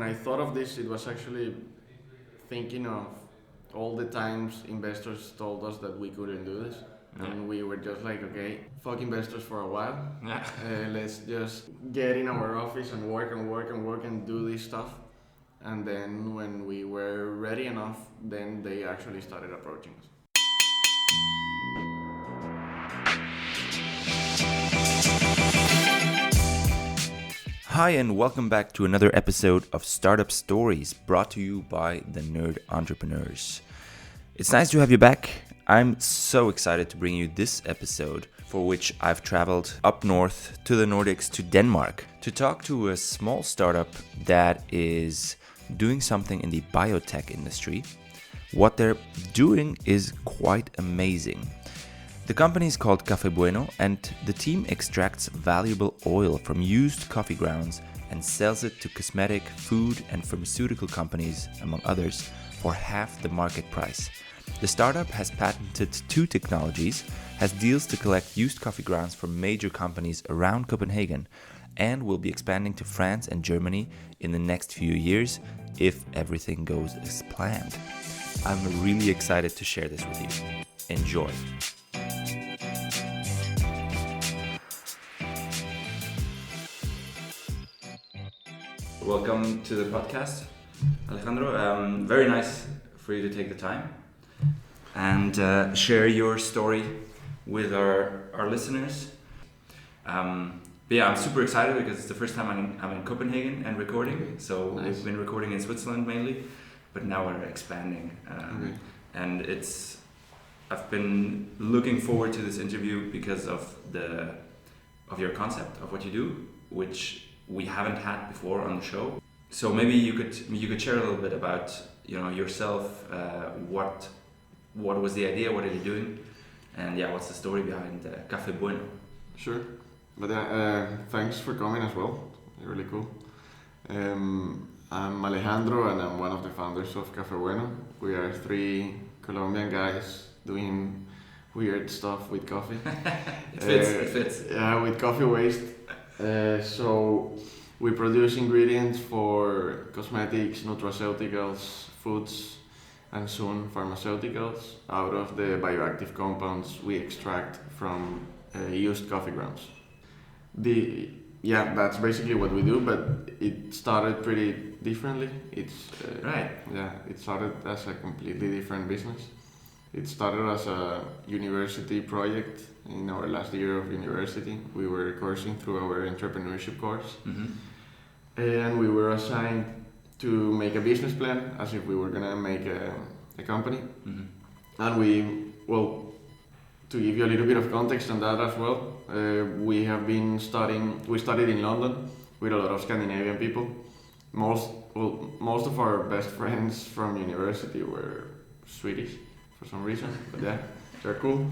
when I thought of this, it was actually thinking of all the times investors told us that we couldn't do this. And we were just like, okay, fuck investors for a while. Yeah. Let's just get in our office and work and do this stuff. And then when we were ready enough, then they actually started approaching us. Hi, and welcome back to another episode of Startup Stories, brought to you by the Nerd Entrepreneurs. It's nice to have you back. I'm so excited to bring you this episode, for which I've traveled up north to the Nordics to Denmark to talk to a small startup that is doing something in the biotech industry. What they're doing is quite amazing. The company is called Kaffe Bueno, and the team extracts valuable oil from used coffee grounds and sells it to cosmetic, food, and pharmaceutical companies, among others, for half the market price. The startup has patented 2 technologies, has deals to collect used coffee grounds from major companies around Copenhagen, and will be expanding to France and Germany in the next few years if everything goes as planned. I'm really excited to share this with you. Enjoy. Welcome to the podcast, Alejandro. Very nice for you to take the time and share your story with our listeners. I'm super excited because it's the first time I'm in Copenhagen and recording. So Nice. We've been recording in Switzerland mainly, but now we're expanding. And I've been looking forward to this interview because of your concept of what you do, which we haven't had before on the show. So maybe you could share a little bit about yourself. What was the idea? What are you doing? And what's the story behind Kaffe Bueno? Sure. But thanks for coming as well. Really cool. I'm Alejandro and I'm one of the founders of Kaffe Bueno. We are 3 Colombian guys doing weird stuff with coffee. It fits. Yeah, with coffee waste. So we produce ingredients for cosmetics, nutraceuticals, foods, and soon pharmaceuticals out of the bioactive compounds we extract from used coffee grounds. That's basically what we do, but it started pretty differently. It's Right. Yeah, it started as a completely different business. It started as a university project in our last year of university. We were coursing through our entrepreneurship course, and we were assigned to make a business plan as if we were gonna make a company. And to give you a little bit of context on that as well, we studied in London with a lot of Scandinavian people. Most of our best friends from university were Swedish for some reason, but yeah, they're cool.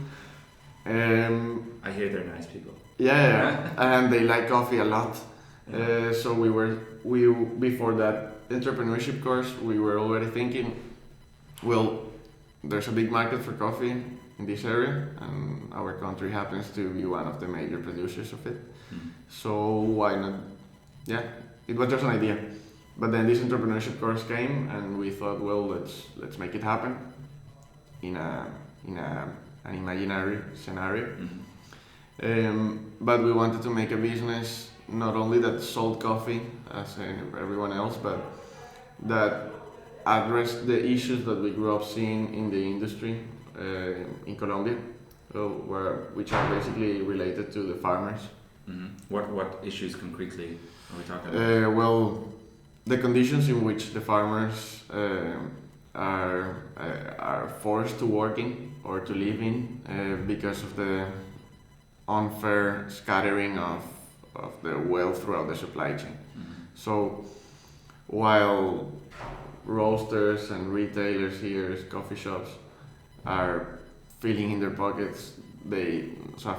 I hear they're nice people. Yeah, and they like coffee a lot. So we before that entrepreneurship course, we were already thinking, well, there's a big market for coffee in this area, and our country happens to be one of the major producers of it. So why not? Yeah, it was just an idea. But then this entrepreneurship course came, and we thought, well, let's make it happen in an imaginary scenario. But we wanted to make a business not only that sold coffee as everyone else, but that addressed the issues that we grew up seeing in the industry in Colombia, which are basically related to the farmers. What issues concretely are we talking about? Well, the conditions in which the farmers are forced to work in or to live in because of the unfair scattering of the wealth throughout the supply chain. So while roasters and retailers here, coffee shops, are filling in their pockets,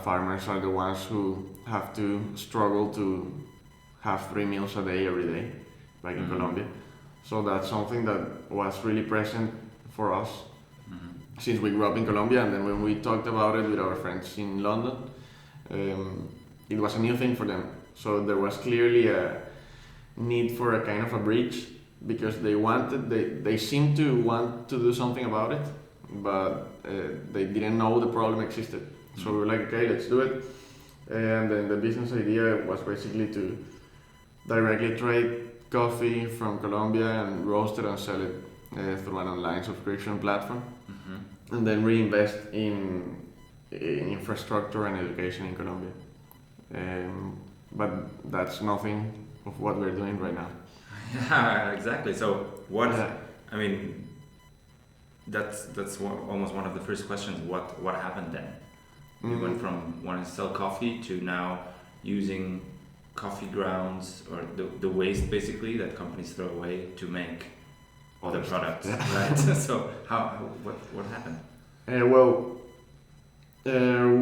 farmers are the ones who have to struggle to have 3 meals a day every day, like in Colombia. So that's something that was really present for us since we grew up in Colombia, and then when we talked about it with our friends in London, it was a new thing for them. So there was clearly a need for a kind of a bridge because they seemed to want to do something about it, but they didn't know the problem existed. So we were like, okay, let's do it. And then the business idea was basically to directly trade coffee from Colombia and roast it and sell it through an online subscription platform, and then reinvest in infrastructure and education in Colombia. But that's nothing of what we're doing right now. Yeah, exactly. So what? I mean, that's almost one of the first questions. What happened then? You went from wanting to sell coffee to now using coffee grounds or the waste basically that companies throw away to make other products, right? So what happened?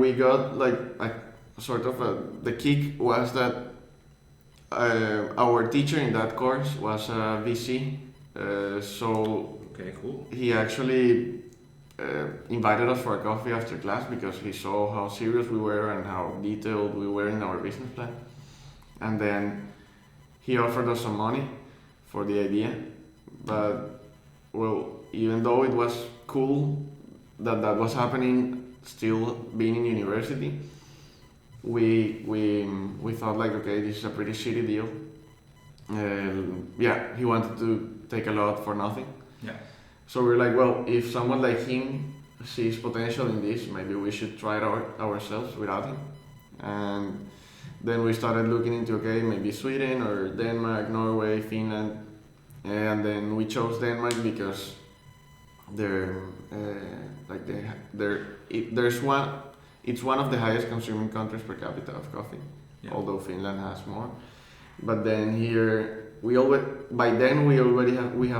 We got like sort of the kick was that our teacher in that course was a VC, so okay, cool. He actually invited us for a coffee after class because he saw how serious we were and how detailed we were in our business plan. And then he offered us some money for the idea. But, well, even though it was cool that was happening, still being in university, we thought like, okay, this is a pretty shitty deal. He wanted to take a lot for nothing. Yeah. So we're like, well, if someone like him sees potential in this, maybe we should try it out ourselves without him. And then we started looking into, okay, maybe Sweden or Denmark, Norway, Finland. And then we chose Denmark because it's one of the highest consuming countries per capita of coffee, although Finland has more. But then here, we have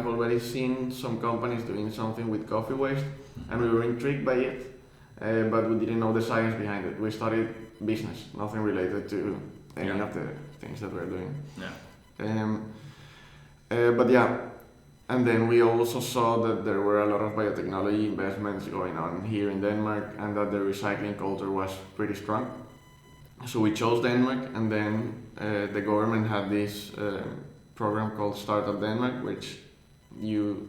already seen some companies doing something with coffee waste, and we were intrigued by it, but we didn't know the science behind it. We studied business, nothing related to any of the things that we're doing. And then we also saw that there were a lot of biotechnology investments going on here in Denmark, and that the recycling culture was pretty strong. So we chose Denmark, and then the government had this program called Startup Denmark, which you,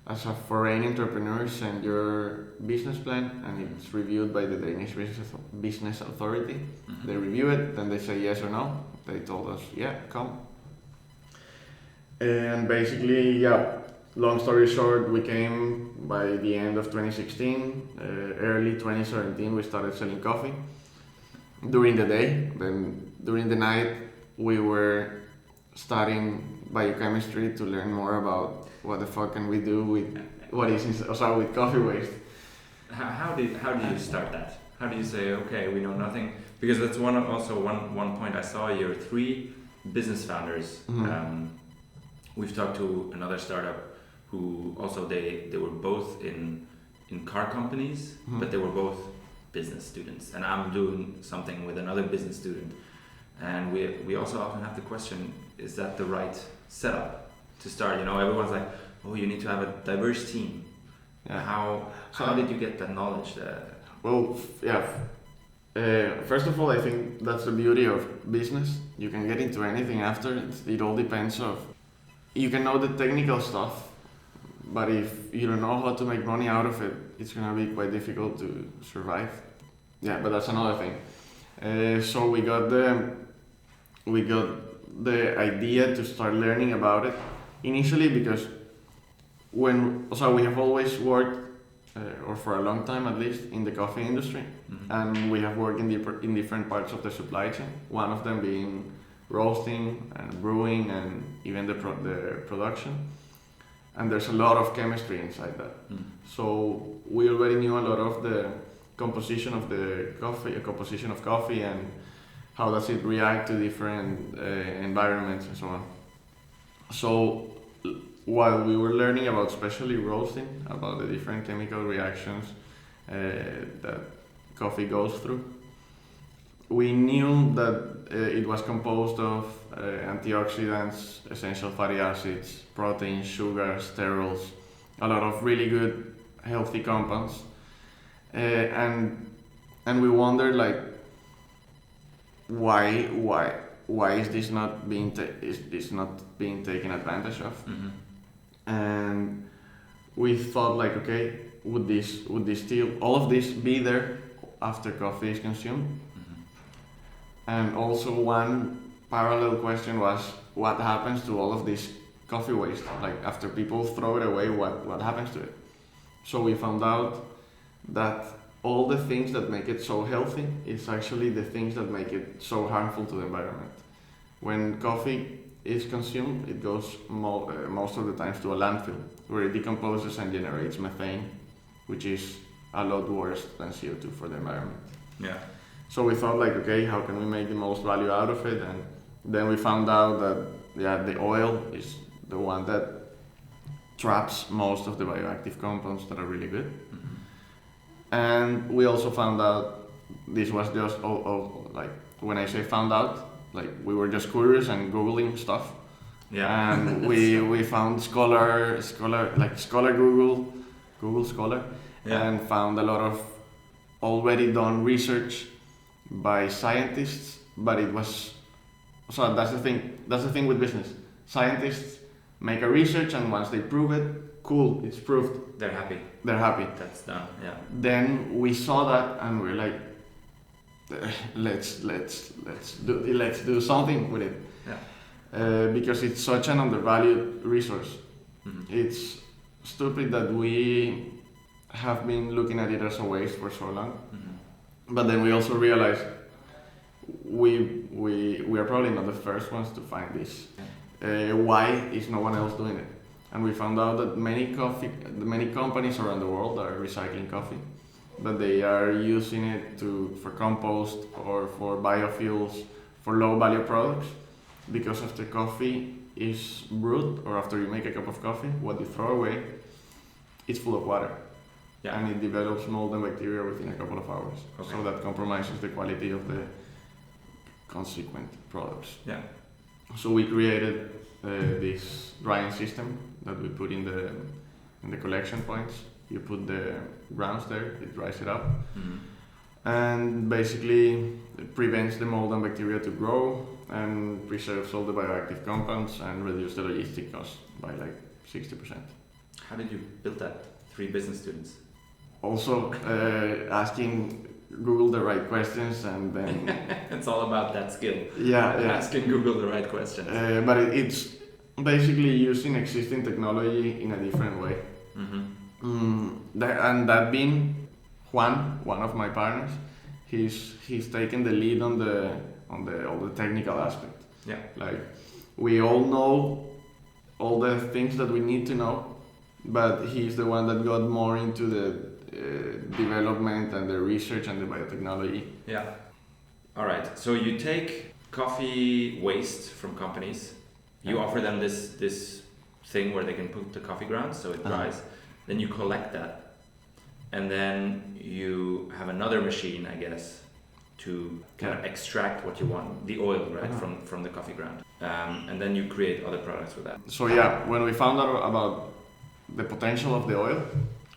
as a foreign entrepreneur, send your business plan, and it's reviewed by the Danish Business Authority. They review it, then they say yes or no. They told us, yeah, come. And basically, long story short, we came by the end of 2016, early 2017, we started selling coffee during the day. Then during the night, we were studying biochemistry to learn more about what the fuck can we do with with coffee waste. How do you start that? How do you say, okay, we know nothing? Because that's one point I saw. You're 3 business founders. We've talked to another startup who also they were both in car companies, but they were both business students, and I'm doing something with another business student, and we also often have the question, is that the right setup to start? Everyone's like, oh, you need to have a diverse team. How did you get that knowledge? First of all, I think that's the beauty of business. You can get into anything after. It all depends of, you can know the technical stuff, but if you don't know how to make money out of it, it's gonna be quite difficult to survive. But that's another thing. So we got the idea to start learning about it initially because we have always worked, or for a long time at least, in the coffee industry, and we have worked in different parts of the supply chain. One of them being roasting and brewing and even the production. And there's a lot of chemistry inside that. So we already knew a lot of the composition of coffee and how does it react to different environments and so on. So while we were learning about especially roasting, about the different chemical reactions that coffee goes through, we knew that it was composed of antioxidants, essential fatty acids, proteins, sugars, sterols, a lot of really good healthy compounds, and we wondered like why why is this not being taken advantage of? And we thought like, okay, would this still all of this be there after coffee is consumed? And also one parallel question was, what happens to all of this coffee waste? Like after people throw it away, what happens to it? So we found out that all the things that make it so healthy is actually the things that make it so harmful to the environment. When coffee is consumed, it goes most of the times to a landfill, where it decomposes and generates methane, which is a lot worse than CO2 for the environment. Yeah. So we thought like, okay, how can we make the most value out of it? And then we found out that the oil is the one that traps most of the bioactive compounds that are really good. And we also found out, this was just like, when I say found out, like we were just curious and Googling stuff. Yeah. And we found Scholar Google Scholar, and found a lot of already done research by scientists, but it was, so that's the thing with business. Scientists make a research, and once they prove it, cool, it's proved. They're happy. That's done. Yeah. Then we saw that and we're like, let's do something with it. Yeah. Because it's such an undervalued resource. It's stupid that we have been looking at it as a waste for so long. But then we also realized we are probably not the first ones to find this. Why is no one else doing it? And we found out that many companies around the world are recycling coffee, but they are using it for compost or for biofuels, for low value products, because after coffee is brewed, or after you make a cup of coffee, what you throw away, it's full of water. Yeah. And it develops mold and bacteria within a couple of hours. Okay. So that compromises the quality of the consequent products. Yeah. So we created this drying system that we put in the collection points. You put the grounds there, it dries it up, and basically it prevents the mold and bacteria to grow and preserves all the bioactive compounds and reduce the logistic cost by like 60%. How did you build that? 3 business students. Also asking Google the right questions, and then it's all about that skill. Yeah. Asking Google the right questions. But it's basically using existing technology in a different way. And that being Juan, one of my partners, he's taken the lead on all the technical aspect. Yeah. Like we all know all the things that we need to know, but he's the one that got more into the development and the research and the biotechnology. Yeah. All right. So you take coffee waste from companies. You offer them this thing where they can put the coffee grounds so it dries. Then you collect that, and then you have another machine, I guess, to kind of extract what you want, the oil, right, from the coffee ground. And then you create other products with that. So yeah, when we found out about the potential of the oil,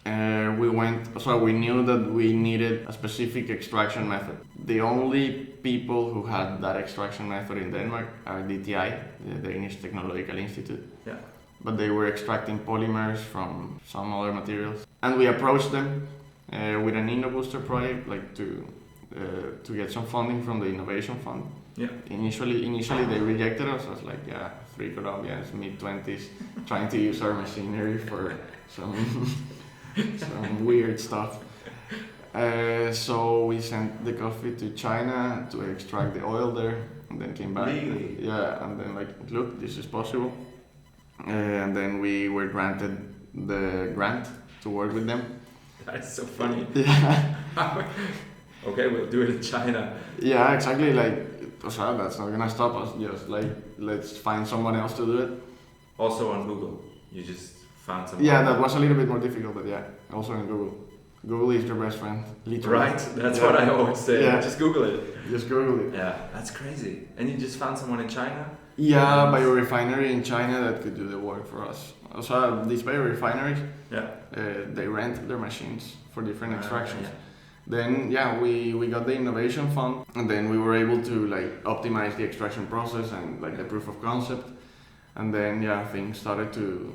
we knew that we needed a specific extraction method. The only people who had that extraction method in Denmark are DTI, the Danish Technological Institute. Yeah. But they were extracting polymers from some other materials. And we approached them with an InnoBooster project, like to get some funding from the Innovation Fund. Yeah. Initially they rejected us. I was like, 3 Colombians, mid-20s, trying to use our machinery for some weird stuff. So we sent the coffee to China to extract the oil there, and then came back. Really? And then like, look, this is possible. And then we were granted the grant to work with them. That's so funny. Yeah. Okay, we'll do it in China. Yeah, exactly. Like, that's not gonna stop us. Just like, let's find someone else to do it. Also on Google, you just found someone. Yeah, that was a little bit more difficult, but yeah, also in Google. Google is your best friend, literally. Right, that's what I always say. Yeah. Just Google it. Just Google it. Yeah, that's crazy. And you just found someone in China? Yeah, biorefinery in China that could do the work for us. Also, these biorefineries, they rent their machines for different extractions. Then we got the innovation fund, and then we were able to like optimize the extraction process and like the proof of concept, and then things started to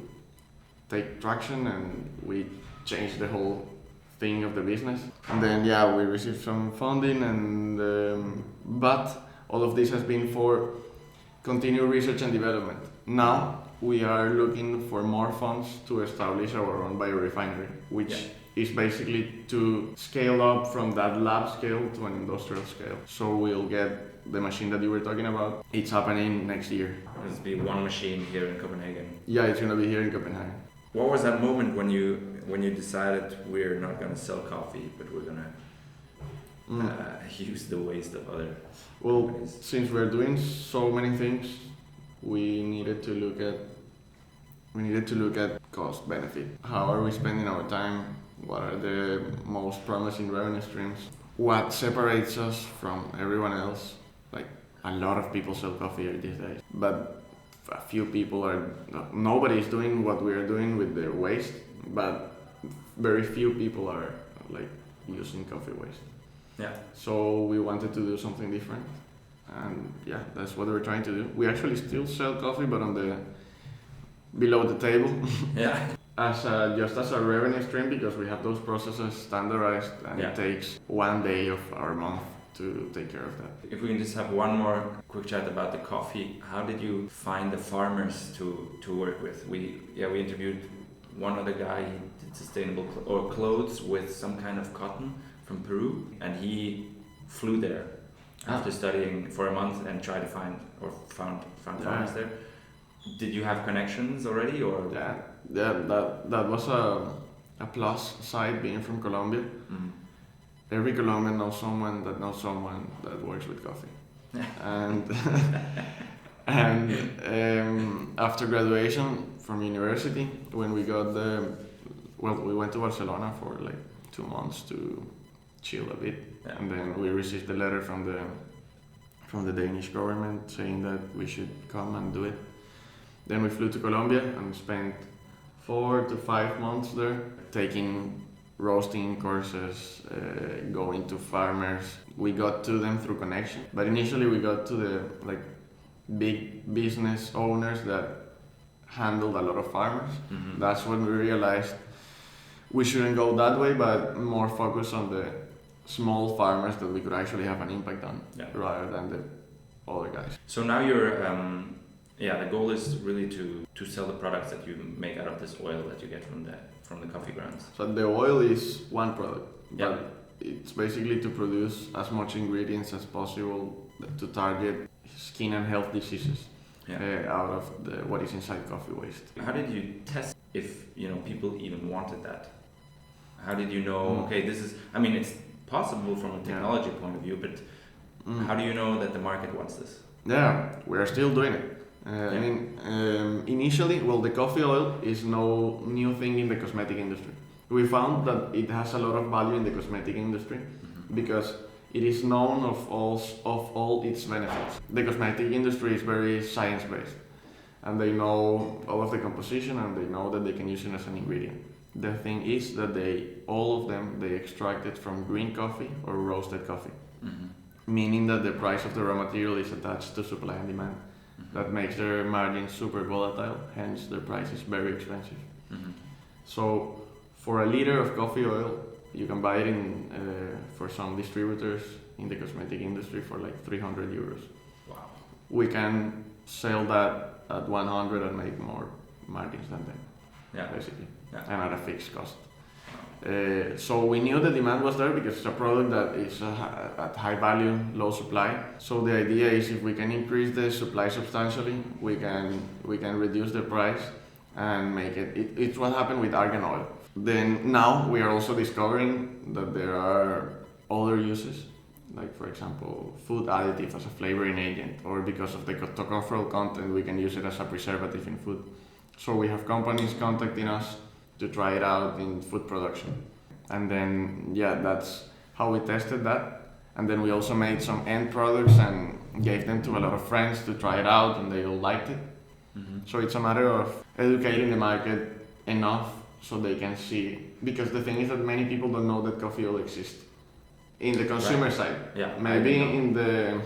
take traction, and we changed the whole thing of the business. And then we received some funding, and but all of this has been for continued research and development. Now we are looking for more funds to establish our own biorefinery, which is basically to scale up from that lab scale to an industrial scale. So we'll get the machine that you were talking about. It's happening next year. There's be one machine here in Copenhagen. Yeah, it's gonna be here in Copenhagen. What was that moment when you decided we're not gonna sell coffee, but we're gonna use the waste of other companies? Since we're doing so many things, we needed to look at cost benefit. How are we spending our time? What are the most promising revenue streams? What separates us from everyone else? Like, a lot of people sell coffee these days, but a few people nobody is doing what we are doing with the waste, but very few people are like using coffee waste. Yeah. So we wanted to do something different, and that's what we're trying to do. We actually still sell coffee, but on the below the table. Yeah. Just as a revenue stream, because we have those processes standardized, and it takes 1 day of our month to take care of that. If we can just have one more quick chat about the coffee. How did you find the farmers to work with? We interviewed one other guy. He did sustainable clothes with some kind of cotton from Peru, and he flew there after studying for a month and tried to found farmers there. Did you have connections already, or? That was a plus side being from Colombia. Mm-hmm. Every Colombian knows someone that works with coffee. and after graduation from university, when we got we went to Barcelona for like 2 months to chill a bit, and then we received a letter from the Danish government saying that we should come and do it. Then we flew to Colombia and spent 4 to 5 months there, taking roasting courses, going to farmers. We got to them through connection, but initially we got to the big business owners that handled a lot of farmers. Mm-hmm. That's when we realized we shouldn't go that way, but more focus on the small farmers that we could actually have an impact on, rather than the other guys. So now you're the goal is really to sell the products that you make out of this oil that you get from the coffee grounds. So the oil is one product, but it's basically to produce as much ingredients as possible to target skin and health diseases out of what is inside coffee waste. How did you test if people even wanted that? How did you know? Okay, this is. I mean, it's possible from a technology point of view, but how do you know that the market wants this? Yeah, we are still doing it. Initially, the coffee oil is no new thing in the cosmetic industry. We found that it has a lot of value in the cosmetic industry because it is known of all its benefits. The cosmetic industry is very science-based, and they know all of the composition, and they know that they can use it as an ingredient. The thing is that all of them extract it from green coffee or roasted coffee, meaning that the price of the raw material is attached to supply and demand. That makes their margins super volatile, hence their price is very expensive. Mm-hmm. So for a liter of coffee oil, you can buy it for some distributors in the cosmetic industry for like 300 euros. Wow. We can sell that at 100 and make more margins than them, basically, and at a fixed cost. So we knew the demand was there because it's a product that is at high value, low supply. So the idea is if we can increase the supply substantially, we can reduce the price and make it. It's what happened with argan oil. Then now we are also discovering that there are other uses, like for example food additive as a flavoring agent, or because of the tocopherol content we can use it as a preservative in food. So we have companies contacting us to try it out in food production. And then, that's how we tested that. And then we also made some end products and gave them to a lot of friends to try it out, and they all liked it. Mm-hmm. So it's a matter of educating the market enough so they can see, because the thing is that many people don't know that coffee oil exists. In the consumer side. Yeah. Maybe in the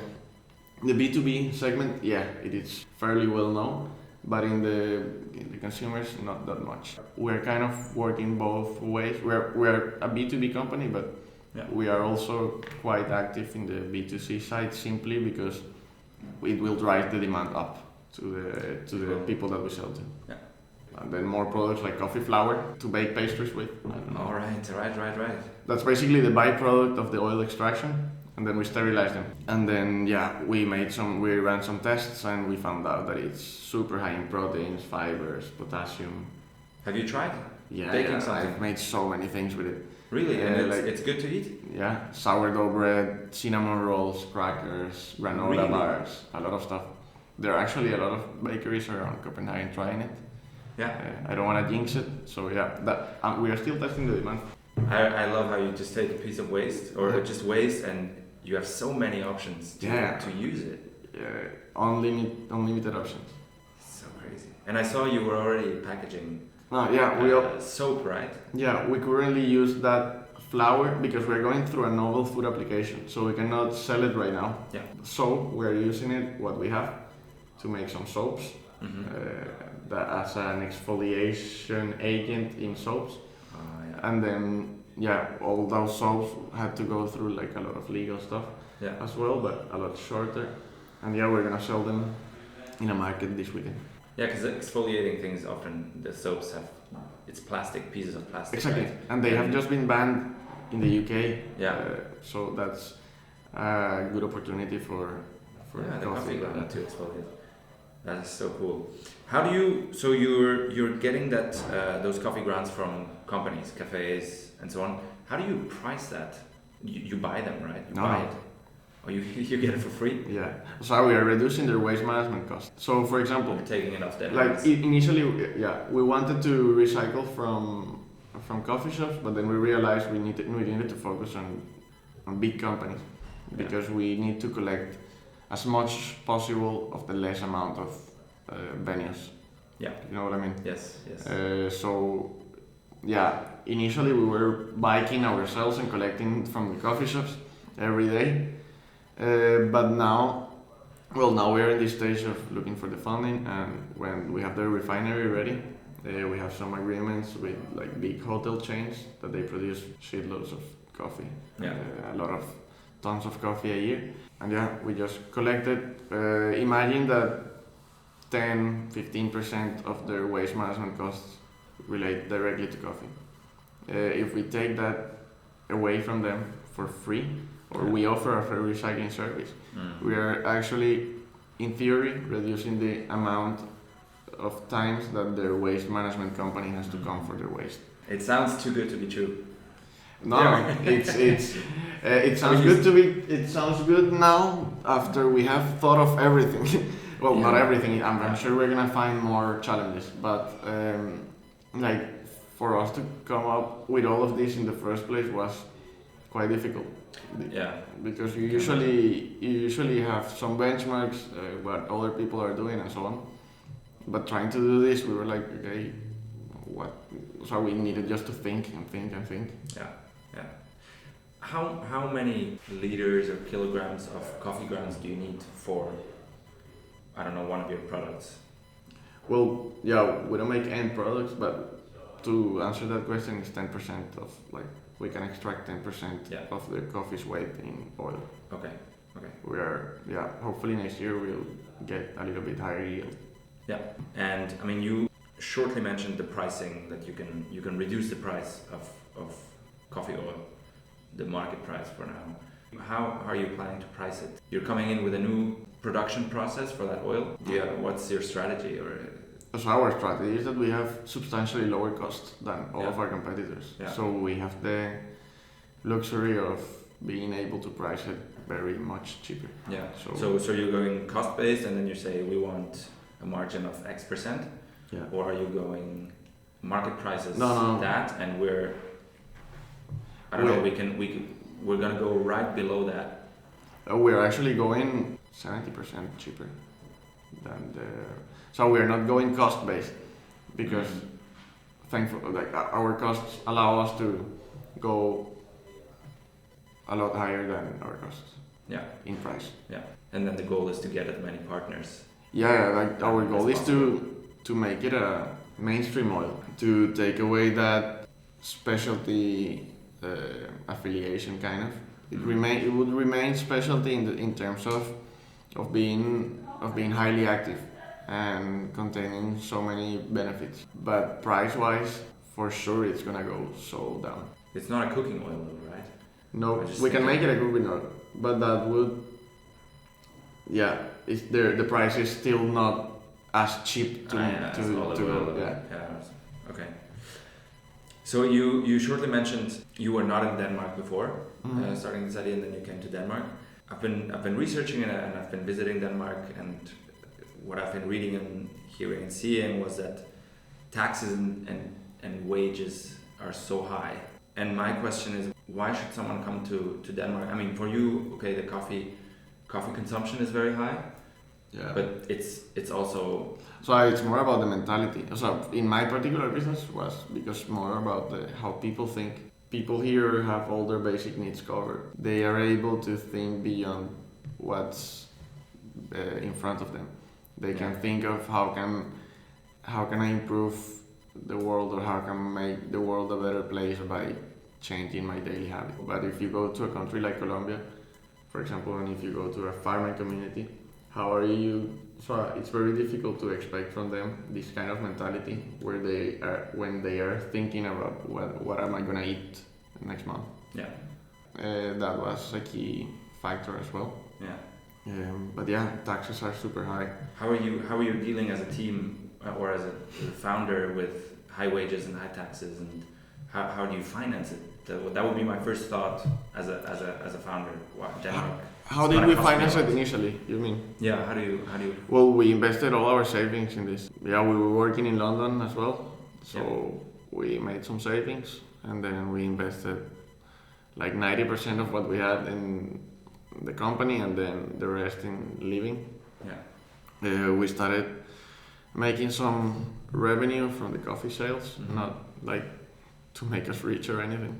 B2B segment, yeah, it is fairly well known, but in the consumers, not that much. We're kind of working both ways. We're a B2B company, but we are also quite active in the B2C side simply because it will drive the demand up to the people that we sell to. Yeah. And then more products like coffee flour to bake pastries with. All right. That's basically the byproduct of the oil extraction, and then we sterilize them. And then we ran some tests and we found out that it's super high in proteins, fibers, potassium. Have you tried baking something? I've made so many things with it. Really? And it's good to eat? Yeah, sourdough bread, cinnamon rolls, crackers, granola bars, a lot of stuff. There are actually a lot of bakeries around Copenhagen trying it. Yeah. I don't want to jinx it, so we are still testing the demand. I love how you just take a piece of waste or just waste and you have so many options to use it. Yeah, unlimited options. So crazy. And I saw you were already packaging soap, right? Yeah, we currently use that flour because we're going through a novel food application, so we cannot sell it right now. Yeah. So we're using it, what we have, to make some soaps. That as an exfoliation agent in soaps. And then all those soaps had to go through like a lot of legal stuff as well, but a lot shorter. And we're gonna sell them in a market this weekend. Yeah, because exfoliating things, often the soaps it's plastic, pieces of plastic. Exactly, right? and they have just been banned in the UK. Yeah. So that's a good opportunity for the coffee ground to exfoliate. That is so cool. How do you? So you're getting that those coffee grounds from companies, cafes, and so on. How do you price that? You buy them, right? You buy it, or you get it for free? Yeah. So we are reducing their waste management costs. So for example, you're taking it off their hands. Initially, we wanted to recycle from coffee shops, but then we realized we needed to focus on big companies because we need to collect as much possible of the less amount of venues. Yeah. You know what I mean? Yes. Initially we were biking ourselves and collecting from the coffee shops every day. But now we're in this stage of looking for the funding, and when we have the refinery ready, we have some agreements with like big hotel chains that they produce shitloads of coffee. Yeah. A lot of tons of coffee a year. And we just collected, imagine that 10-15% of their waste management costs relate directly to coffee. If we take that away from them for free, or we offer a free recycling service, we are actually, in theory, reducing the amount of times that their waste management company has to come for their waste. It sounds too good to be true. No, it sounds good to be. It sounds good now after we have thought of everything. Well, not everything. I'm sure we're gonna find more challenges, but for us to come up with all of this in the first place was quite difficult. Yeah. Because you usually have some benchmarks, what other people are doing and so on. But trying to do this, we were like, okay, what? So we needed just to think. Yeah. How many liters or kilograms of coffee grounds do you need for, I don't know, one of your products? Well, we don't make end products, but to answer that question, it's 10% of we can extract 10% of the coffee's weight in oil. Okay. We are, hopefully next year we'll get a little bit higher yield. Yeah, and I mean you shortly mentioned the pricing, that you can reduce the price of coffee oil, the market price for now. How are you planning to price it? You're coming in with a new production process for that oil? Yeah. What's your strategy? So our strategy is that we have substantially lower costs than all of our competitors. Yeah. So we have the luxury of being able to price it very much cheaper. Yeah. So you're going cost based, and then you say we want a margin of X%. Yeah. Or are you going market prices? No. That, and we're gonna go right below that. We're actually going 70% cheaper than the. So we're not going cost based because thankfully, our costs allow us to go a lot higher than our costs. Yeah. In price. Yeah. And then the goal is to get as many partners. Yeah, like our goal is to make it a mainstream oil, to take away that specialty affiliation kind of. It would remain specialty in terms of being highly active and containing so many benefits. But price wise, for sure it's gonna go so down. It's not a cooking oil though, right? No, we can make it a cooking oil, but that would, yeah, the price is still not as cheap to go. Yeah. Okay. So you shortly mentioned you were not in Denmark before starting this idea, and then you came to Denmark. I've been researching it, and I've been visiting Denmark, and what I've been reading and hearing and seeing was that taxes and wages are so high. And my question is, why should someone come to Denmark? I mean, for you, okay, the coffee consumption is very high. Yeah. But it's also... So it's more about the mentality. So in my particular business was because more about how people think. People here have all their basic needs covered. They are able to think beyond what's in front of them. They can think of how can I improve the world, or how can I make the world a better place by changing my daily habit. But if you go to a country like Colombia, for example, and if you go to a farming community, how are you? So it's very difficult to expect from them this kind of mentality where they are when they are thinking about what am I gonna eat next month. Yeah. That was a key factor as well. Yeah. But yeah, taxes are super high. How are you dealing as a team or as a founder with high wages and high taxes, and how do you finance it? That would be my first thought as a founder. Denmark. How did we finance it initially? You mean? Yeah. How do you? Well, we invested all our savings in this. Yeah, we were working in London as well, so we made some savings, and then we invested like 90% of what we had in the company, and then the rest in living. Yeah. We started making some revenue from the coffee sales, not like to make us rich or anything,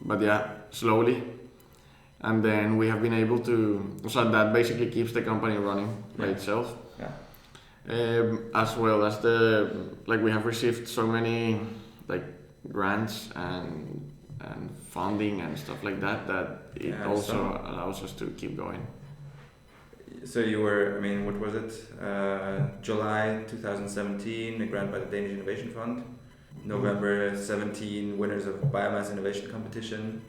but yeah, slowly. And then we have been able to, so that basically keeps the company running by itself. Yeah. As well as we have received so many like grants and funding and stuff like that it also allows us to keep going. So you were, I mean, what was it? July 2017, a grant by the Danish Innovation Fund. November 17, winners of Biomass Innovation Competition.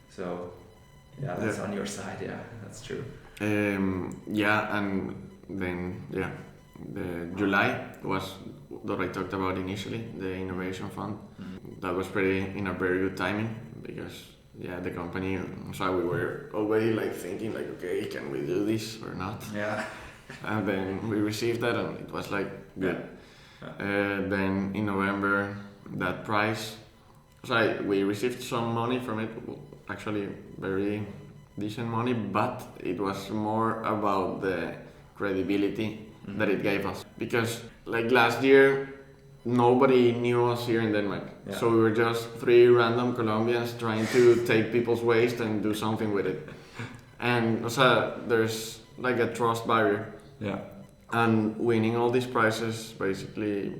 So yeah, that's on your side. Yeah, that's true. Yeah, and then the July was what I talked about initially, the innovation fund. That was in a very good timing because the company. So we were already like thinking like, okay, can we do this or not? Yeah. And then we received that, and it was like good. Then in November, that prize. So we received some money from it. Actually, very decent money, but it was more about the credibility that it gave us. Because like last year, nobody knew us here in Denmark. Yeah. So we were just 3 random Colombians trying to take people's waste and do something with it. And so there's like a trust barrier. Yeah. And winning all these prizes basically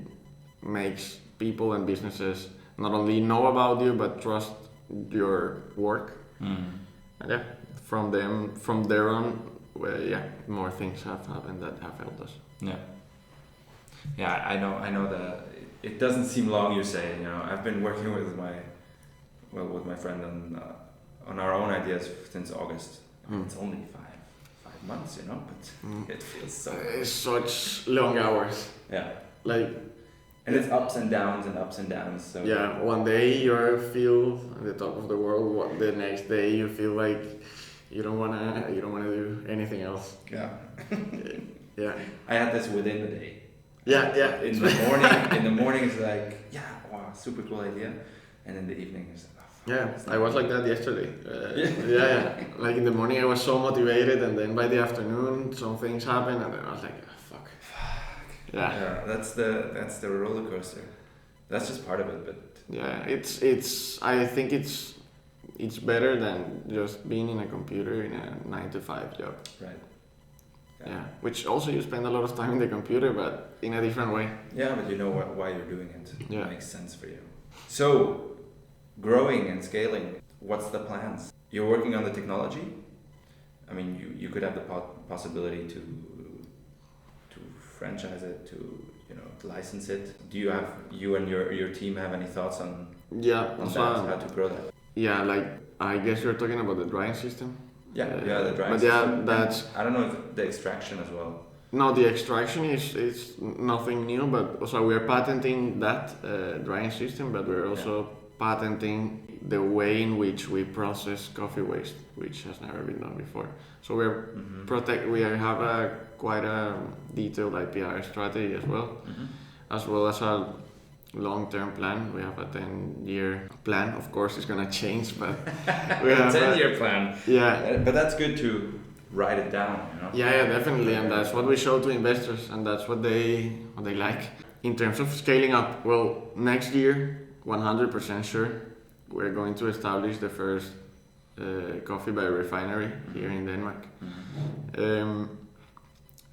makes people and businesses not only know about you, but trust your work. And from there on, more things have happened that have helped us. Yeah, I know that it doesn't seem long. You say, I've been working with my friend on our own ideas since August. It's only five months, but it feels so. It's such long hours. Yeah. And it's ups and downs and ups and downs. So one day you feel at the top of the world. The next day you feel like you don't wanna do anything else. Yeah. Yeah. I had this within the day. Yeah. In the morning it's like, wow, super cool idea, and in the evening it's I was like that yesterday. Like in the morning I was so motivated, and then by the afternoon some things happened, and then I was like, fuck. Yeah, that's the roller coaster. That's just part of it, but yeah, it's. I think it's it's better than just being in a computer in a 9 to 5 job. Right. Yeah, which also you spend a lot of time in the computer, but in a different way. Yeah, but you know why you're doing it. Yeah. It makes sense for you. So, growing and scaling, what's the plans? You're working on the technology. I mean, you could have the possibility to franchise it, to license it. Do you and your team have any thoughts on Yeah, that, so, how to grow that? yeah, like I guess you're talking about the drying system. Yeah, the drying but system. yeah, that's I don't know if the extraction as well. no, the extraction is nothing new, but also we are patenting that drying system, but we're also patenting the way in which we process coffee waste, which has never been done before. So we have a quite a detailed IPR strategy as well, as well as a long-term plan. We have a 10-year plan. Of course, it's gonna change, but we have a 10-year plan. Yeah, but that's good to write it down. Yeah, definitely, and that's what we show to investors, and that's what they like. In terms of scaling up, well, next year, 100% sure, we're going to establish the first coffee by refinery here in Denmark.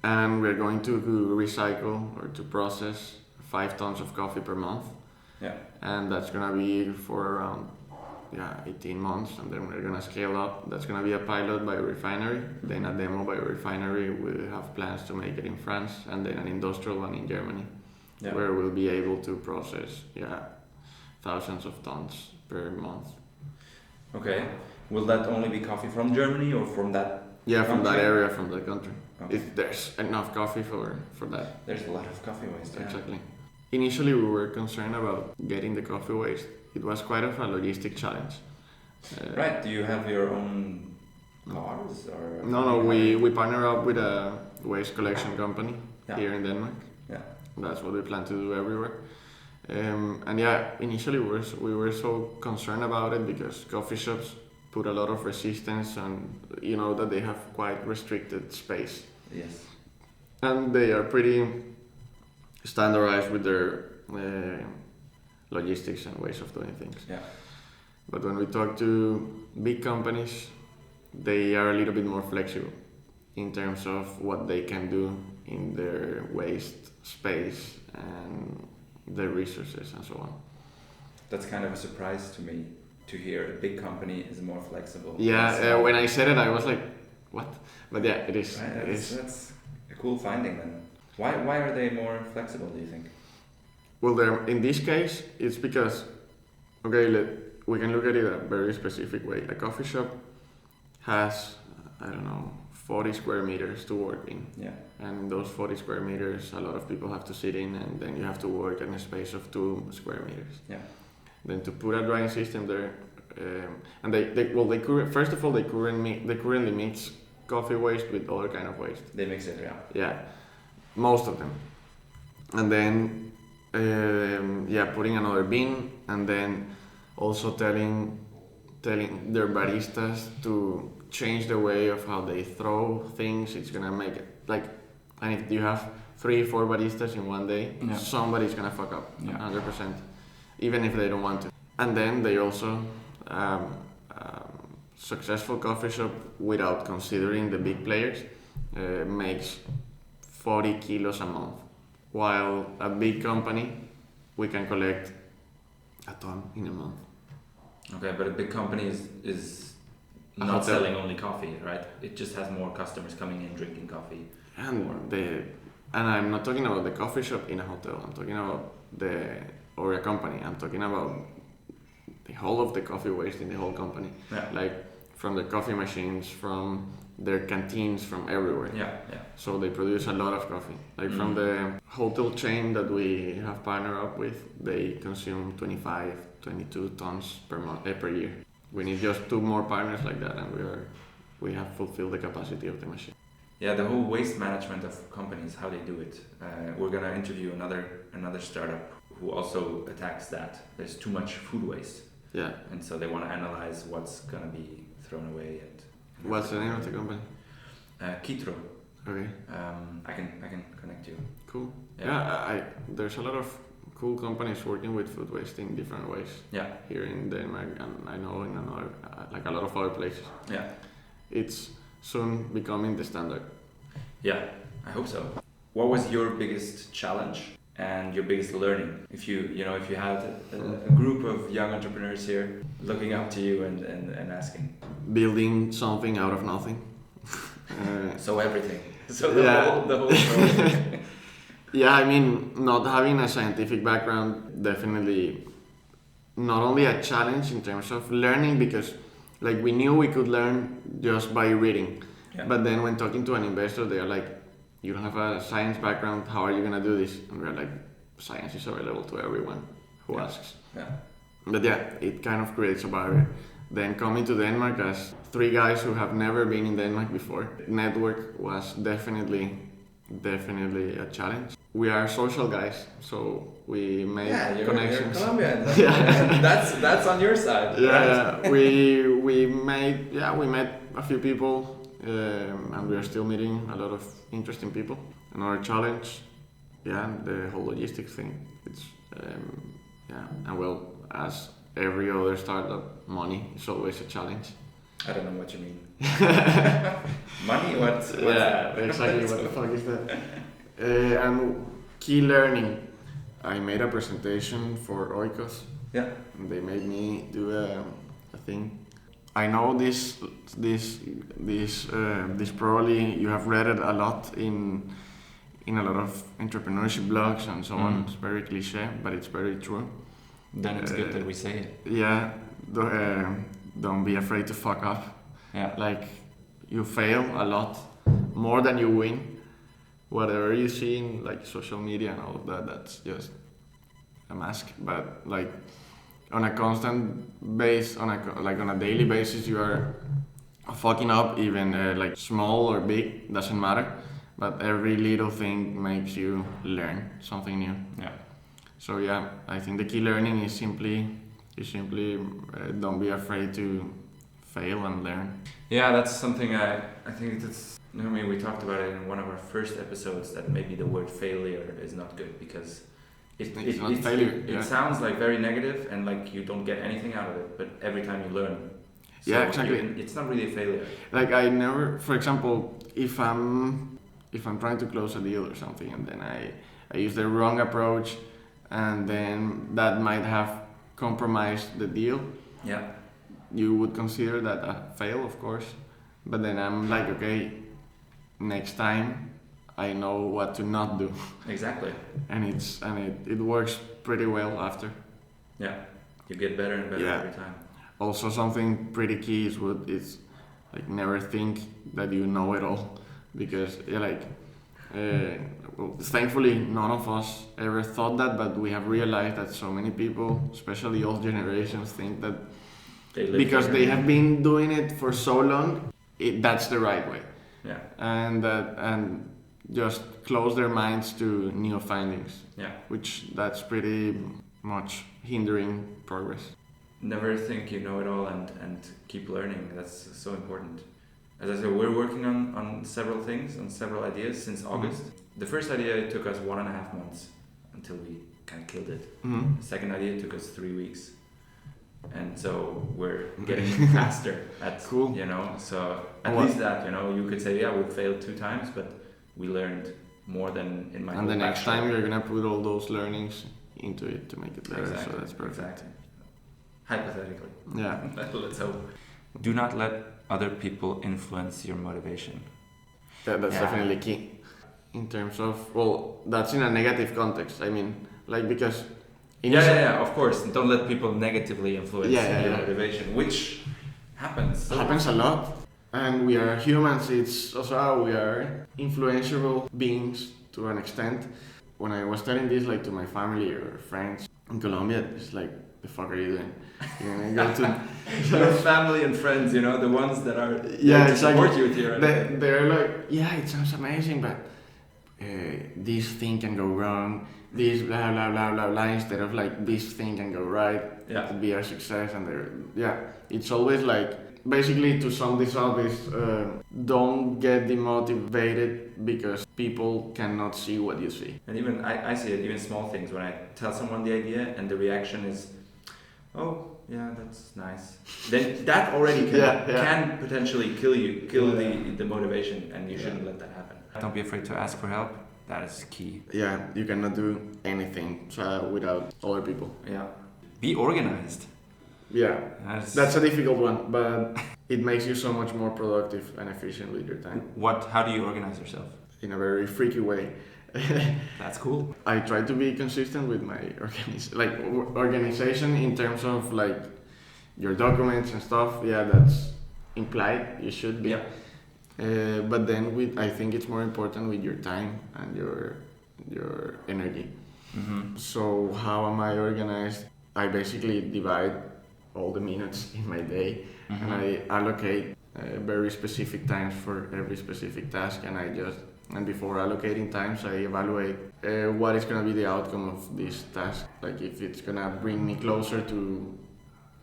And we're going to recycle or to process 5 tons of coffee per month. Yeah. And that's gonna be for around 18 months, and then we're gonna scale up. That's gonna be a pilot by a refinery, then a demo by a refinery. We have plans to make it in France, and then an industrial one in Germany, where we'll be able to process thousands of tons per month. Okay. Will that only be coffee from Germany or from that? Yeah, from that area, from that country. Okay. If there's enough coffee for that. There's a lot of coffee waste. Exactly. Initially, we were concerned about getting the coffee waste. It was quite of a logistic challenge. Right. Do you have your own cars or? No. We partner up with a waste collection company here in Denmark. Yeah. That's what we plan to do everywhere. And initially we were so concerned about it because coffee shops put a lot of resistance, and that they have quite restricted space. Yes. And they are pretty standardized with their logistics and ways of doing things. Yeah. But when we talk to big companies, they are a little bit more flexible in terms of what they can do in their waste space and their resources and so on. That's kind of a surprise to me to hear a big company is more flexible. Yeah, when I said it, I was like, what? But yeah, it is. Right, it is. That's a cool finding then. Why are they more flexible, do you think? Well, in this case, it's because, we can look at it a very specific way. A coffee shop has, 40 square meters to work in. Yeah. And those 40 square meters, a lot of people have to sit in, and then you have to work in a space of 2 square meters. Yeah. Then to put a drying system there, and first of all, they currently mix coffee waste with other kind of waste. They mix it, yeah. Yeah, most of them. And then, putting another bin, and then also telling their baristas to change the way of how they throw things. It's gonna make it and if you have 3-4 baristas in one day, somebody's gonna fuck up, 100%, even if they don't want to. And then they also successful coffee shop, without considering the big players, makes 40 kilos a month, while a big company, we can collect a ton in a month. Okay, but a big company is not selling only coffee, right? It just has more customers coming in drinking coffee. And I'm not talking about the coffee shop in a hotel. I'm talking about or a company. I'm talking about the whole of the coffee waste in the whole company. Yeah. Like from the coffee machines, from their canteens, from everywhere. Yeah. So they produce a lot of coffee. From the hotel chain that we have partnered up with, they consume 25, 22 tons per year. We need just 2 more partners like that, and we have fulfilled the capacity of the machine. Yeah, the whole waste management of companies, how they do it. We're gonna interview another startup who also attacks that. There's too much food waste. Yeah. And so they want to analyze what's gonna be thrown away. What's the name of the company? Kitro. Okay. I can connect you. Cool. Yeah. There's a lot of cool companies working with food waste in different ways. Yeah. Here in Denmark, and I know in another, like a lot of other places. Yeah. It's soon becoming the standard. Yeah, I hope so. What was your biggest challenge and your biggest learning? If you had a group of young entrepreneurs here looking up to you and asking. Building something out of nothing. So everything. So the whole story. Yeah, I mean, not having a scientific background, definitely not only a challenge in terms of learning, because like we knew we could learn just by reading. Yeah. But then when talking to an investor, they are like, you don't have a science background, how are you gonna do this? And we're like, science is available to everyone who asks. Yeah. But yeah, it kind of creates a barrier. Then coming to Denmark as 3 guys who have never been in Denmark before, network was definitely a challenge. We are social guys, so we made connections. You're Colombian. Yeah. That's on your side. Yeah, right? we met a few people, and we are still meeting a lot of interesting people. Another challenge, the whole logistics thing. It's and well, as every other startup, money is always a challenge. I don't know what you mean. Money? What's that? Exactly. What the fuck is that? And key learning. I made a presentation for Oikos. Yeah. And they made me do a thing. I know this probably you have read it a lot in a lot of entrepreneurship blogs and so on. It's very cliche, but it's very true. Then it's good that we say it. Yeah. Don't be afraid to fuck up. Yeah. Like, you fail a lot, more than you win. Whatever you see in like social media and all of that, that's just a mask. But like on a constant base, on a daily basis, you are fucking up. Even like small or big, doesn't matter. But every little thing makes you learn something new. Yeah. So yeah, I think the key learning is simply don't be afraid to fail and learn. Yeah, that's something I think that's. I mean, we talked about it in one of our first episodes that maybe the word failure is not good because it's not failure. It sounds like very negative and like you don't get anything out of it. But every time you learn, so yeah, exactly. It's not really a failure. Like I never, for example, if I'm trying to close a deal or something, and then I use the wrong approach, and then that might have compromised the deal. Yeah. You would consider that a fail, of course, but then I'm like, okay, next time I know what to not do. Exactly. And it works pretty well after. Yeah, you get better and better every time. Also, something pretty key is like never think that you know it all, because thankfully none of us ever thought that, but we have realized that so many people, especially old generations, think that because they have been doing it for so long, that's the right way. Yeah. And just close their minds to new findings. Yeah. Which that's pretty much hindering progress. Never think you know it all and keep learning. That's so important. As I said, we're working on several things, on several ideas since August. The first idea took us 1.5 months until we kind of killed it. Mm-hmm. The second idea took us 3 weeks. And so we're getting faster at, cool. So at least that, you could say, we failed 2 times, but we learned more than in my. And the next time you're gonna put all those learnings into it to make it better. Exactly. So that's perfect. Exactly. Hypothetically. Yeah. Let's hope. Do not let other people influence your motivation. That's definitely key. In terms of, that's in a negative context. I mean, like, because. Of course. Don't let people negatively influence your motivation, which happens. Happens a lot. And we are humans. It's also how we are influential beings to an extent. When I was telling this like to my family or friends in Colombia, it's like, the fuck are you doing? You're gonna go to your family and friends, the ones that are exactly. support you here. They're like, it sounds amazing, but this thing can go wrong. This blah blah blah blah blah. Instead of like this thing can go right. Yeah. It could be a success, and it's always like basically to sum this up is don't get demotivated because people cannot see what you see. And even I see it, even small things, when I tell someone the idea and the reaction is, oh, yeah, that's nice. Then that already can potentially kill the motivation, and you shouldn't let that happen. Don't be afraid to ask for help. That is key. Yeah, you cannot do anything without other people. Yeah. Be organized. Yeah, that's a difficult one, but it makes you so much more productive and efficient with your time. How do you organize yourself? In a very freaky way. That's cool. I try to be consistent with my organization in terms of like your documents and stuff. Yeah, that's implied. You should be. Yeah. But then I think it's more important with your time and your energy. Mm-hmm. So how am I organized? I basically divide all the minutes in my day, mm-hmm. and I allocate very specific times for every specific task, and before allocating times, I evaluate what is going to be the outcome of this task. Like if it's going to bring me closer to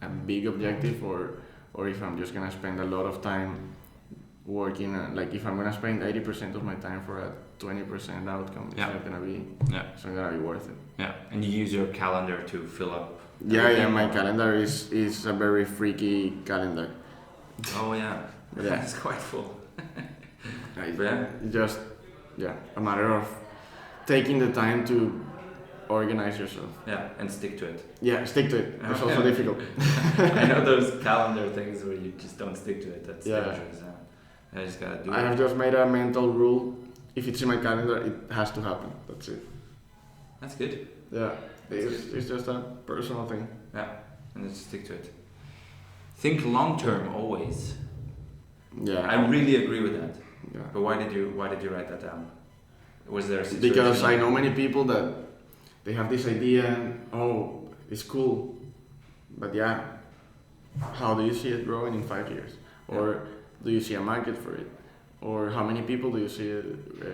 a big objective, or if I'm just going to spend a lot of time working. Like if I'm going to spend 80% of my time for a 20% outcome, it's not going to be worth it. Yeah, and you use your calendar to fill up. Yeah, my calendar is a very freaky calendar. Oh yeah, it's quite full. Just a matter of taking the time to organize yourself. Yeah, and stick to it. Yeah, stick to it. It's also difficult. I know those calendar things where you just don't stick to it. That's dangerous. I just gotta do it. I have just made a mental rule. If it's in my calendar, it has to happen. That's it. That's good. Yeah, it's just a personal thing. Yeah, and just stick to it. Think long term always. Yeah, I really agree with that. Yeah. But why did you write that down? Was there a situation? Because I know many people that they have this idea and it's cool, but how do you see it growing in 5 years? Or do you see a market for it? Or how many people do you see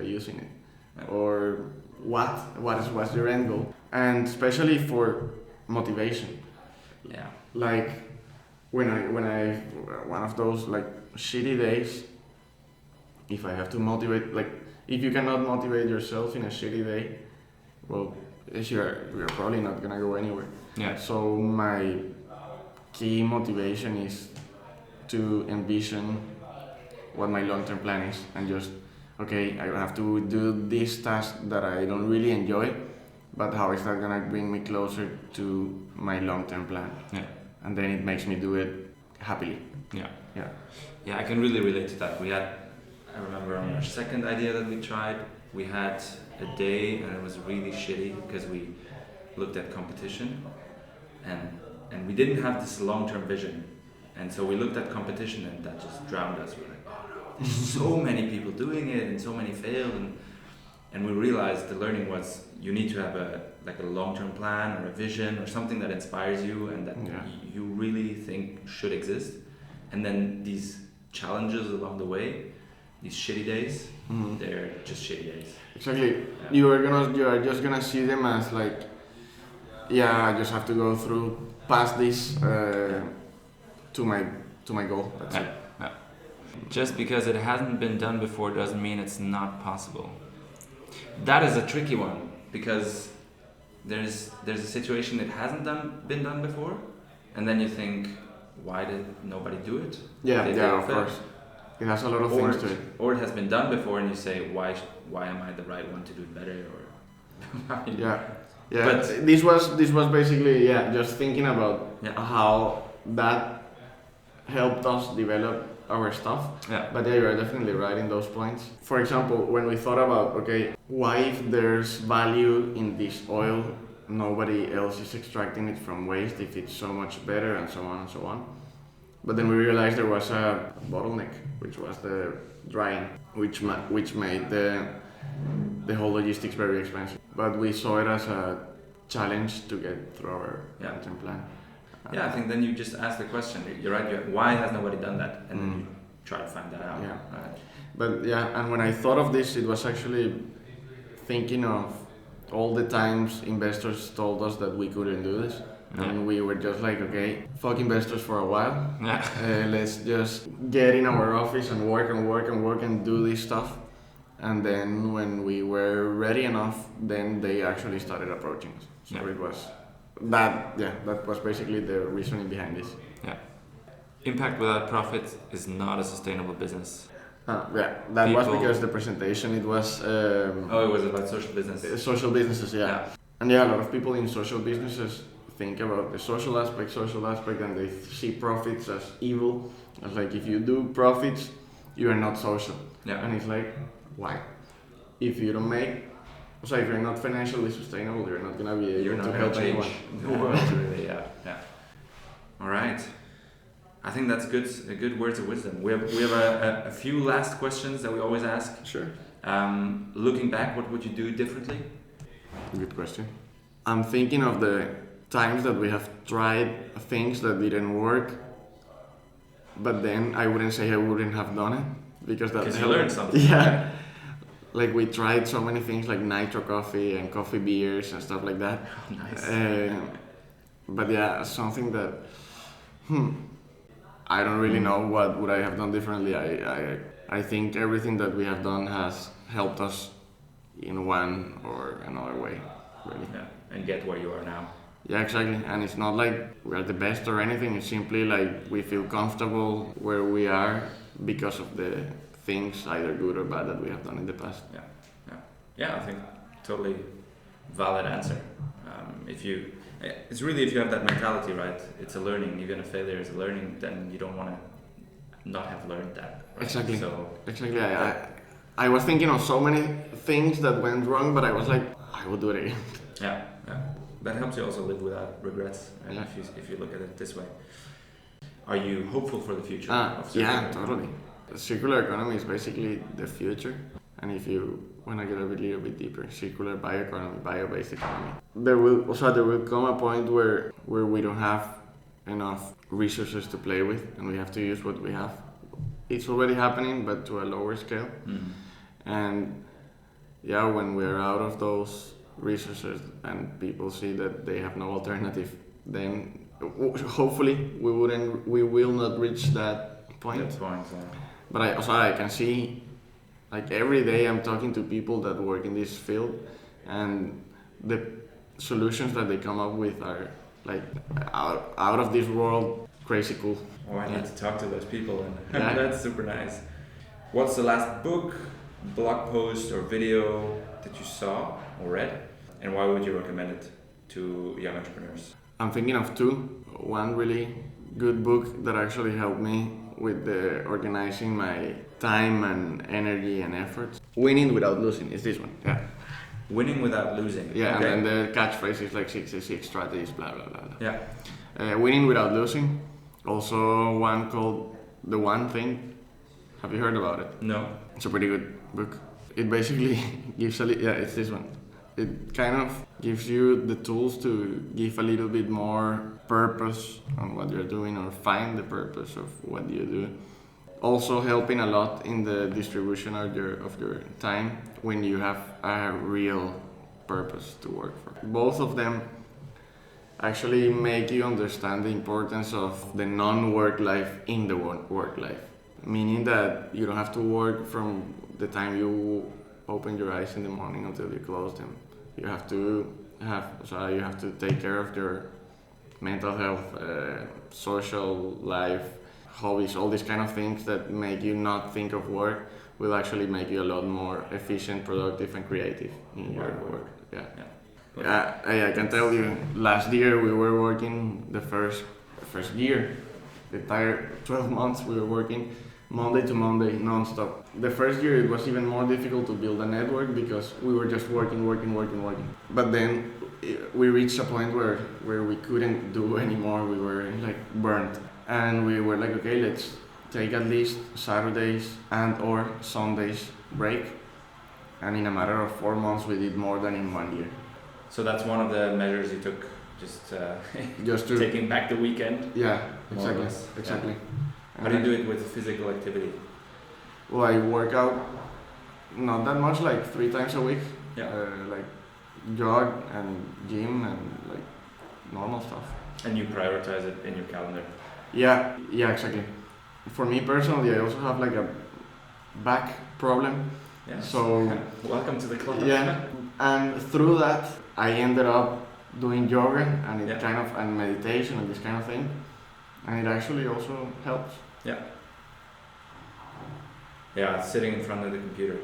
using it? Yeah. Or what's your end goal? And especially for motivation. Yeah. Like when I one of those like shitty days, if I have to motivate, like if you cannot motivate yourself in a shitty day, well, you're probably not gonna go anywhere. Yeah. So my key motivation is to envision what my long-term plan is, and just I have to do this task that I don't really enjoy, but how is that gonna bring me closer to my long-term plan? Yeah. And then it makes me do it happily. Yeah. Yeah. Yeah, I can really relate to that. I remember on our second idea that we tried, we had a day and it was really shitty because we looked at competition and we didn't have this long-term vision. And so we looked at competition and that just drowned us. We're like, oh no, there's so many people doing it and so many failed. And we realized the learning was you need to have a long-term plan or a vision or something that inspires you and that you really think should exist. And then these challenges along the way, these shitty days, they're just shitty days. Exactly. Yeah. You are just gonna see them as like, I just have to go through past this to my goal. That's it. Yeah. Just because it hasn't been done before doesn't mean it's not possible. That is a tricky one because there's a situation that hasn't been done before, and then you think, why did nobody do it? Of course. It has a lot of things to it. Or it has been done before, and you say, why am I the right one to do it better? Or But this was basically just thinking about how that helped us develop our stuff. Yeah. But you are definitely right in those points. For example, when we thought about why if there's value in this oil, nobody else is extracting it from waste if it's so much better, and so on and so on. But then we realized there was a bottleneck, which was the drying, which made the whole logistics very expensive. But we saw it as a challenge to get through our long-term plan. I think then you just ask the question. You're right. Why has nobody done that? And then you try to find that out. Yeah. Right. But and when I thought of this, it was actually thinking of all the times investors told us that we couldn't do this, And we were just like, okay, fuck investors for a while. Yeah. Let's just get in our office and work and do this stuff. And then when we were ready enough, then they actually started approaching us. So it was that was basically the reasoning behind this. Yeah. Impact without profit is not a sustainable business. That was because the presentation, it was... it was about social business. Social businesses, yeah. And a lot of people in social businesses think about the social aspect, and they see profits as evil. It's like, if you do profits, you are not social. Yeah. And it's like, why? If you don't make... So if you're not financially sustainable, you're not going to be able to help anyone. Really, yeah. All right. I think that's good words of wisdom. We have a few last questions that we always ask. Sure. Looking back, what would you do differently? Good question. I'm thinking of the times that we have tried things that didn't work, but then I wouldn't say I wouldn't have done it because you learned something. Yeah. Like we tried so many things like nitro coffee and coffee beers and stuff like that. Nice. But yeah, something that I don't really know what would I have done differently. I think everything that we have done has helped us in one or another way, really. Yeah, and get where you are now. Yeah, exactly. And it's not like we are the best or anything. It's simply like we feel comfortable where we are because of the things, either good or bad, that we have done in the past. Yeah. I think totally valid answer. It's really, if you have that mentality, right? It's a learning. Even a failure is a learning. Then you don't want to not have learned that. Right? Exactly. So exactly. I was thinking of so many things that went wrong, but I was like, I will do it again. Yeah. That helps you also live without regrets, right? Yeah. If you look at it this way. Are you hopeful for the future? Yeah, totally. The circular economy is basically the future. And if you want to get a little bit deeper, circular bioeconomy, bio-based economy, there will come a point where we don't have enough resources to play with, and we have to use what we have. It's already happening, but to a lower scale. Mm-hmm. And yeah, when we're out of those resources and people see that they have no alternative, then hopefully we will not reach that point. But I can see, like every day I'm talking to people that work in this field, and the solutions that they come up with are like out of this world, crazy cool. Oh, I need to talk to those people, and that's super nice. What's the last book, blog post, or video that you saw or read, and why would you recommend it to young entrepreneurs? I'm thinking of two. One really good book that actually helped me with the organizing my time and energy and effort. Winning Without Losing is this one. Yeah. Winning Without Losing. Yeah, okay. And then the catchphrase is like 66 strategies, blah blah blah. Yeah. Winning Without Losing. Also one called The One Thing. Have you heard about it? No. It's a pretty good book. It basically gives it's this one. It kind of gives you the tools to give a little bit more purpose on what you're doing, or find the purpose of what you do. Also helping a lot in the distribution of your time when you have a real purpose to work for. Both of them actually make you understand the importance of the non-work life in the work life. Meaning that you don't have to work from the time you open your eyes in the morning until you close them. You have to take care of your mental health, social life, hobbies, all these kind of things that make you not think of work will actually make you a lot more efficient, productive, and creative in your work. I can tell you, last year we were working the first year, the entire 12 months we were working Monday to Monday, non-stop. The first year it was even more difficult to build a network because we were just working. But then we reached a point where we couldn't do anymore. We were like burnt. And we were like, okay, let's take at least Saturdays and or Sundays break. And in a matter of 4 months, we did more than in 1 year. So that's one of the measures you took, just taking back the weekend? Yeah, exactly. Yeah. How do you do it with physical activity? Well, I work out not that much, like 3 times a week. Yeah. Like jog and gym and like normal stuff. And you prioritize it in your calendar. Yeah, exactly. For me personally, I also have like a back problem. Yeah. So welcome to the club. Yeah, and through that, I ended up doing yoga and it and meditation and this kind of thing, and it actually also helps. Yeah. Yeah, sitting in front of the computer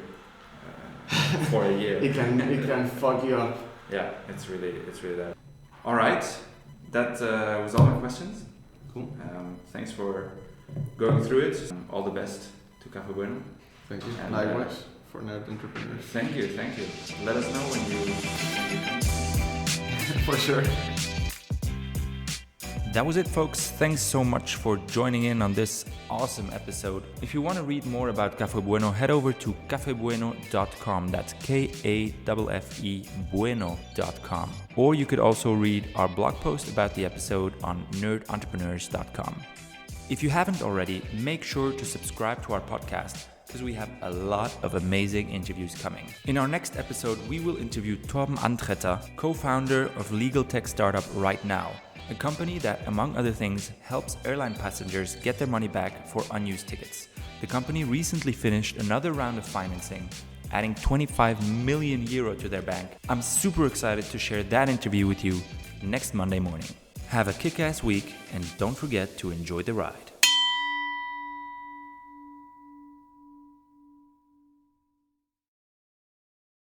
for a year. it can fuck you up. Yeah, it's really that. All right, that was all my questions. Cool. Thanks for going through it. All the best to Kaffe Bueno. Thank you. And, likewise for Nerd Entrepreneurs. Thank you. Let us know when you For sure. That was it, folks. Thanks so much for joining in on this awesome episode. If you want to read more about Kaffe Bueno, head over to kaffebueno.com. That's KAFFE bueno.com. Or you could also read our blog post about the episode on nerdentrepreneurs.com. If you haven't already, make sure to subscribe to our podcast, because we have a lot of amazing interviews coming. In our next episode, we will interview Torben Antretter, co-founder of legal tech startup Right Now, a company that, among other things, helps airline passengers get their money back for unused tickets. The company recently finished another round of financing, adding 25 million euro to their bank. I'm super excited to share that interview with you next Monday morning. Have a kick-ass week and don't forget to enjoy the ride.